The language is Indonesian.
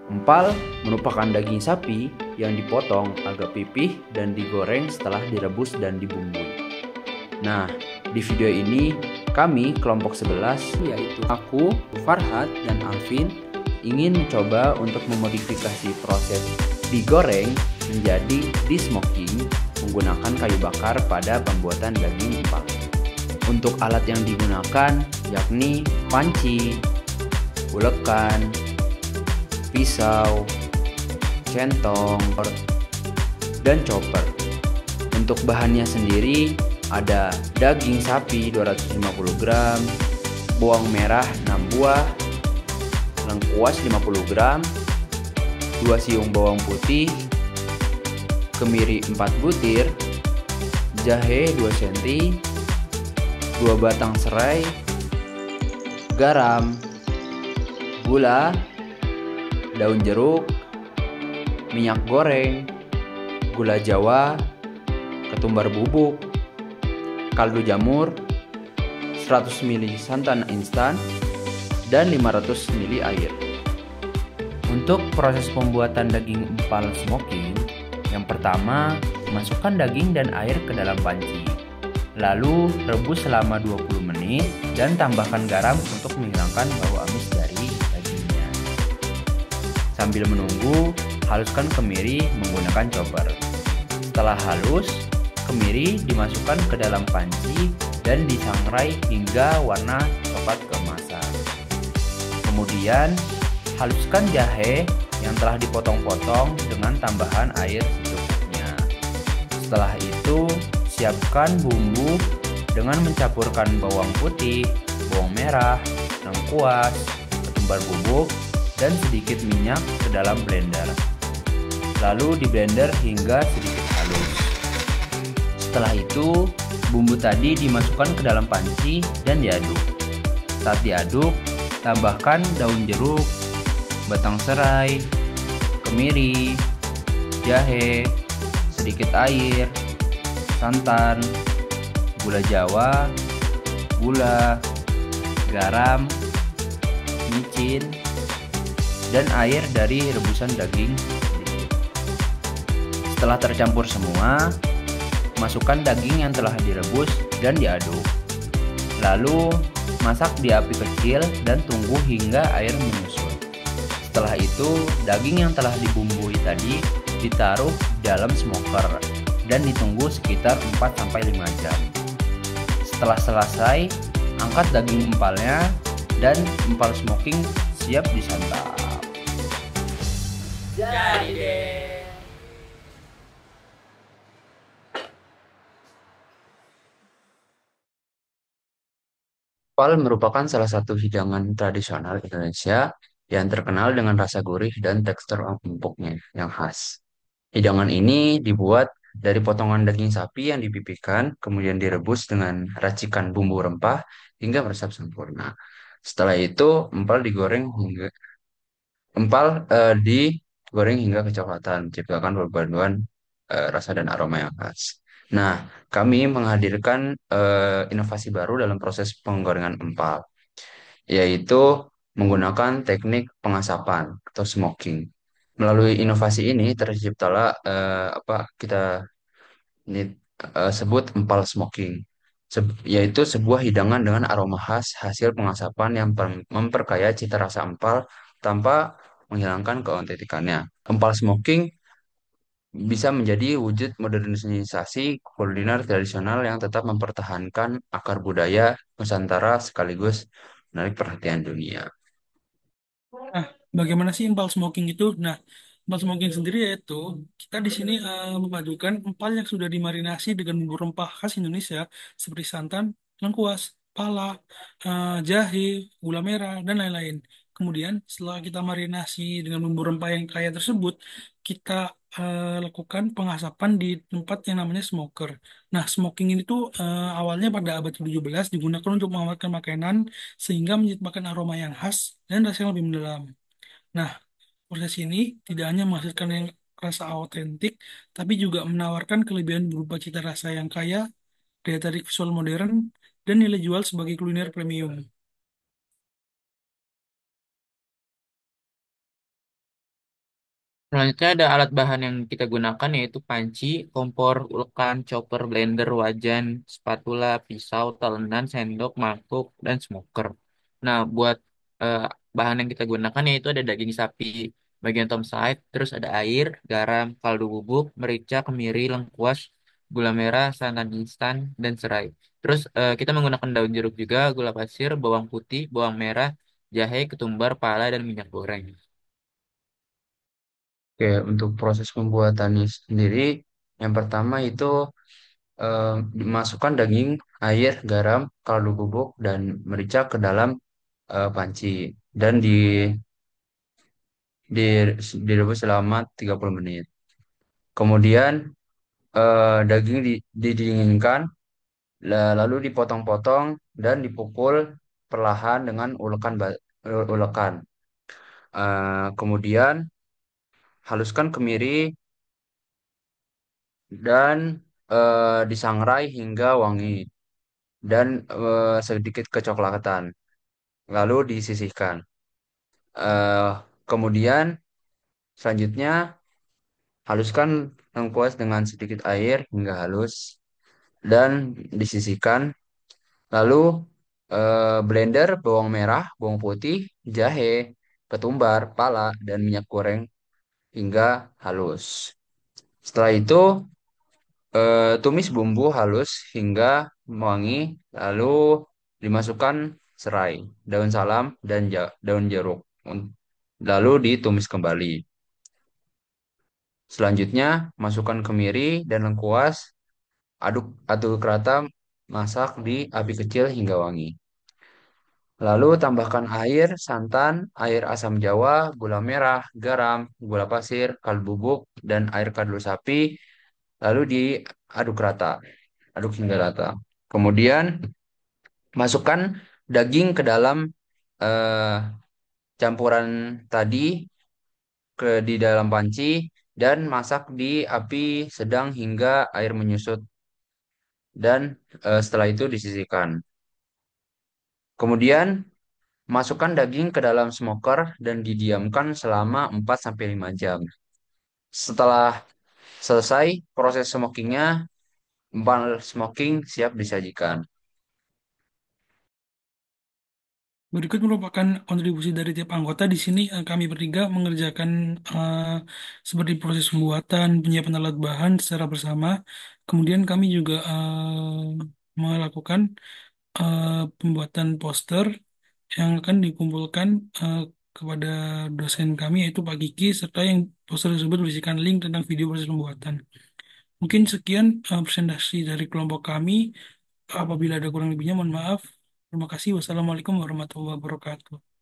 Empal merupakan daging sapi yang dipotong agak pipih dan digoreng setelah direbus dan dibumbui. Nah, di video ini kami kelompok 11 yaitu aku, Farhad, dan Alvin ingin mencoba untuk memodifikasi proses digoreng menjadi di-smoking menggunakan kayu bakar pada pembuatan daging empal. Untuk alat yang digunakan yakni panci, ulekan, pisau, centong, dan chopper. Untuk bahannya sendiri ada daging sapi 250 gram, bawang merah 6 buah, lengkuas 50 gram, 2 siung bawang putih, kemiri 4 butir, jahe 2 cm, 2 batang serai, garam, gula, daun jeruk, minyak goreng, gula jawa, ketumbar bubuk, kaldu jamur, 100 ml santan instan, dan 500 ml air. Untuk proses pembuatan daging empal smoking, yang pertama, masukkan daging dan air ke dalam panci. Lalu, rebus selama 20 menit dan tambahkan garam untuk menghilangkan bau amis dari dagingnya. Sambil menunggu, haluskan kemiri menggunakan chopper. Setelah halus, kemiri dimasukkan ke dalam panci dan disangrai hingga warna coklat keemasan. Kemudian, haluskan jahe yang telah dipotong-potong dengan tambahan air secukupnya. Setelah itu, siapkan bumbu dengan mencampurkan bawang putih, bawang merah, lengkuas, ketumbar bubuk, dan sedikit minyak ke dalam blender. Lalu di blender hingga sedikit halus. Setelah itu, bumbu tadi dimasukkan ke dalam panci dan diaduk. Saat diaduk, tambahkan daun jeruk, batang serai, kemiri, jahe, sedikit air, santan, gula jawa, gula, garam, micin, dan air dari rebusan daging. Setelah tercampur semua, masukkan daging yang telah direbus dan diaduk. Lalu, masak di api kecil dan tunggu hingga air menyusut. Setelah itu, daging yang telah dibumbui tadi ditaruh dalam smoker dan ditunggu sekitar 4-5 jam. Setelah selesai, angkat daging empalnya dan empal smoking siap disantap. Jadi deh. Empal merupakan salah satu hidangan tradisional Indonesia yang terkenal dengan rasa gurih dan tekstur empuknya yang khas. Hidangan ini dibuat dari potongan daging sapi yang dipipihkan, kemudian direbus dengan racikan bumbu rempah hingga meresap sempurna. Setelah itu, digoreng hingga kecoklatan, menciptakan perpaduan rasa dan aroma yang khas. Nah, kami menghadirkan inovasi baru dalam proses penggorengan empal, yaitu menggunakan teknik pengasapan atau smoking. Melalui inovasi ini terciptalah apa kita ini sebut empal smoking, yaitu sebuah hidangan dengan aroma khas hasil pengasapan yang memperkaya cita rasa empal tanpa menghilangkan keautentikannya. Empal smoking bisa menjadi wujud modernisasi kuliner tradisional yang tetap mempertahankan akar budaya Nusantara sekaligus menarik perhatian dunia. Nah, bagaimana sih empal smoking itu? Nah, empal smoking sendiri yaitu kita di sini memadukan empal yang sudah dimarinasi dengan bumbu rempah khas Indonesia seperti santan, lengkuas, pala, jahe, gula merah, dan lain-lain. Kemudian setelah kita marinasi dengan bumbu rempah yang kaya tersebut, kita lakukan pengasapan di tempat yang namanya smoker. Nah, smoking ini tuh awalnya pada abad ke-17 digunakan untuk mengawetkan makanan sehingga menciptakan aroma yang khas dan rasa yang lebih mendalam. Nah, proses ini tidak hanya menghasilkan yang rasa autentik, tapi juga menawarkan kelebihan berupa cita rasa yang kaya, daya tarik visual modern, dan nilai jual sebagai kuliner premium. Selanjutnya ada alat bahan yang kita gunakan yaitu panci, kompor, ulekan, chopper, blender, wajan, spatula, pisau, talenan, sendok, mangkuk, dan smoker. Nah, buat eh, bahan yang kita gunakan yaitu ada daging sapi bagian tom side, terus ada air, garam, kaldu bubuk, merica, kemiri, lengkuas, gula merah, santan instan, dan serai. Terus kita menggunakan daun jeruk juga, gula pasir, bawang putih, bawang merah, jahe, ketumbar, pala, dan minyak goreng. Oke, untuk proses pembuatannya sendiri, yang pertama itu dimasukkan daging, air, garam, kaldu bubuk, dan merica ke dalam panci dan di, direbus selama 30 menit. Kemudian daging didinginkan, lalu dipotong-potong dan dipukul perlahan dengan ulekan. Kemudian haluskan kemiri dan disangrai hingga wangi dan sedikit kecoklatan. Lalu disisihkan. Eh, Kemudian selanjutnya haluskan lengkuas dengan sedikit air hingga halus dan disisihkan. Lalu blender bawang merah, bawang putih, jahe, ketumbar, pala, dan minyak goreng hingga halus. Setelah itu tumis bumbu halus hingga wangi, lalu dimasukkan serai, daun salam, dan daun jeruk. Lalu ditumis kembali. Selanjutnya, masukkan kemiri dan lengkuas, aduk aduk rata, masak di api kecil hingga wangi. Lalu tambahkan air, santan, air asam jawa, gula merah, garam, gula pasir, kaldu bubuk, dan air kaldu sapi. Lalu diaduk rata, aduk hingga rata. Kemudian masukkan daging ke dalam eh, campuran tadi di dalam panci dan masak di api sedang hingga air menyusut dan setelah itu disisihkan. Kemudian masukkan daging ke dalam smoker dan didiamkan selama 4 sampai 5 jam. Setelah selesai proses smokingnya, empal smoking siap disajikan. Berikut merupakan kontribusi dari tiap anggota. Di sini kami bertiga mengerjakan seperti proses pembuatan, penyiapan alat bahan secara bersama. Kemudian kami juga melakukan pembuatan poster yang akan dikumpulkan kepada dosen kami yaitu Pak Kiki, serta yang poster tersebut berisikan link tentang video proses pembuatan. Mungkin sekian presentasi dari kelompok kami. Apabila ada kurang lebihnya, mohon maaf. Terima kasih. Wassalamualaikum warahmatullahi wabarakatuh.